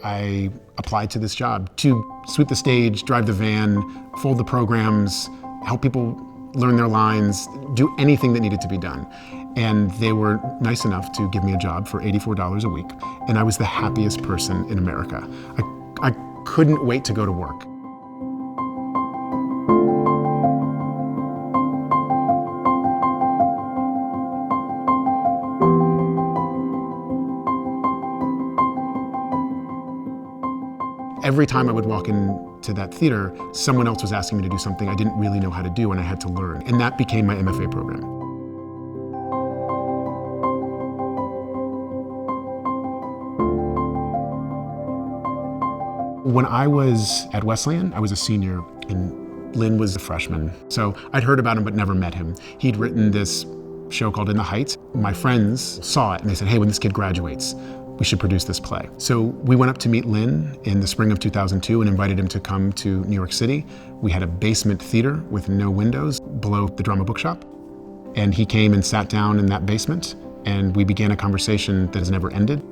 I applied to this job to sweep the stage, drive the van, fold the programs, help people learn their lines, do anything that needed to be done. And they were nice enough to give me a job for $84 a week. And I was the happiest person in America. I couldn't wait to go to work. Every time I would walk into that theater, someone else was asking me to do something I didn't really know how to do, and I had to learn. And that became my MFA program. When I was at Wesleyan, I was a senior, and Lin was a freshman. So I'd heard about him but never met him. He'd written this show called In the Heights. My friends saw it, and they said, hey, when this kid graduates, we should produce this play. So we went up to meet Lin in the spring of 2002 and invited him to come to New York City. We had a basement theater with no windows below the drama bookshop. And he came and sat down in that basement, and we began a conversation that has never ended.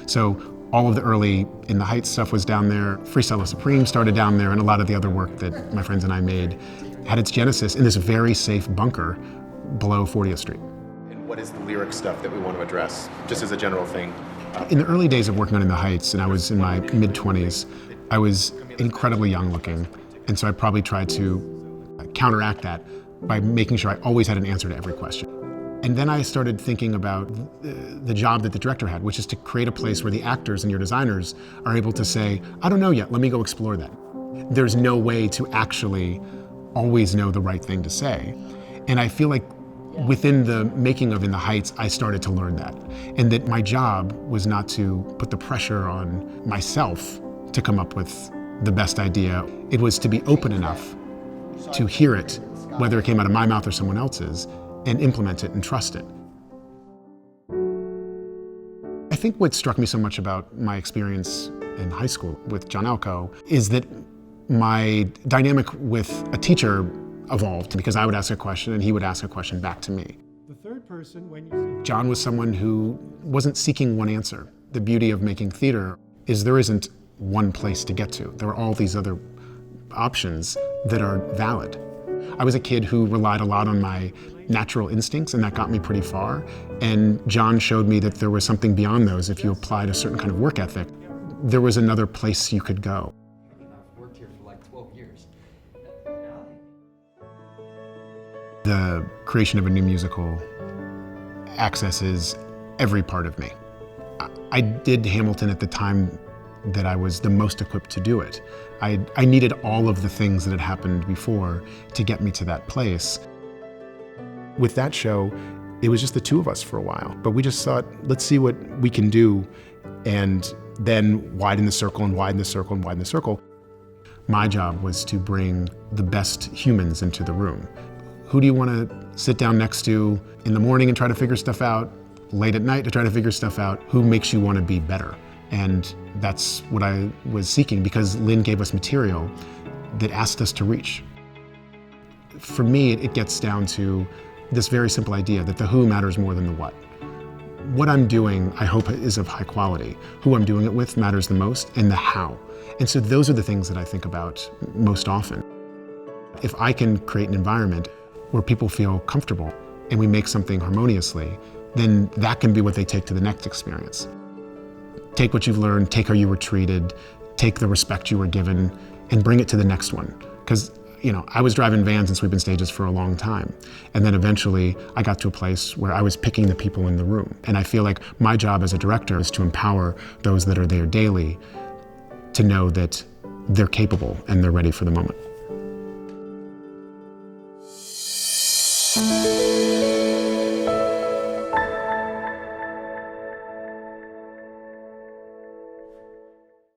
So all of the early In the Heights stuff was down there. Freestyle Supreme started down there, and a lot of the other work that my friends and I made had its genesis in this very safe bunker below 40th Street. And what is the lyric stuff that we want to address, just as a general thing? In the early days of working on In the Heights, and I was in my mid-20s, I was incredibly young looking. And so I probably tried to counteract that by making sure I always had an answer to every question. And then I started thinking about the job that the director had, which is to create a place where the actors and your designers are able to say, I don't know yet, let me go explore that. There's no way to actually always know the right thing to say. And I feel like within the making of In the Heights, I started to learn that. And that my job was not to put the pressure on myself to come up with the best idea. It was to be open enough to hear it, whether it came out of my mouth or someone else's, and implement it and trust it. I think what struck me so much about my experience in high school with John Alco is that my dynamic with a teacher evolved because I would ask a question and he would ask a question back to me. The third person, when you... John was someone who wasn't seeking one answer. The beauty of making theater is there isn't one place to get to. There are all these other options that are valid. I was a kid who relied a lot on my natural instincts, and that got me pretty far. And John showed me that there was something beyond those. If you applied a certain kind of work ethic, there was another place you could go. I've worked here for like 12 years. The creation of a new musical accesses every part of me. I did Hamilton at the time that I was the most equipped to do it. I needed all of the things that had happened before to get me to that place. With that show, it was just the two of us for a while, but we just thought, let's see what we can do, and then widen the circle and widen the circle and widen the circle. My job was to bring the best humans into the room. Who do you want to sit down next to in the morning and try to figure stuff out, late at night to try to figure stuff out? Who makes you want to be better? And that's what I was seeking, because Lin gave us material that asked us to reach. For me, it gets down to this very simple idea that the who matters more than the what. What I'm doing, I hope, is of high quality. Who I'm doing it with matters the most, and the how. And so those are the things that I think about most often. If I can create an environment where people feel comfortable and we make something harmoniously, then that can be what they take to the next experience. Take what you've learned, take how you were treated, take the respect you were given, and bring it to the next one. Because, you know, I was driving vans and sweeping stages for a long time. And then eventually I got to a place where I was picking the people in the room. And I feel like my job as a director is to empower those that are there daily to know that they're capable and they're ready for the moment.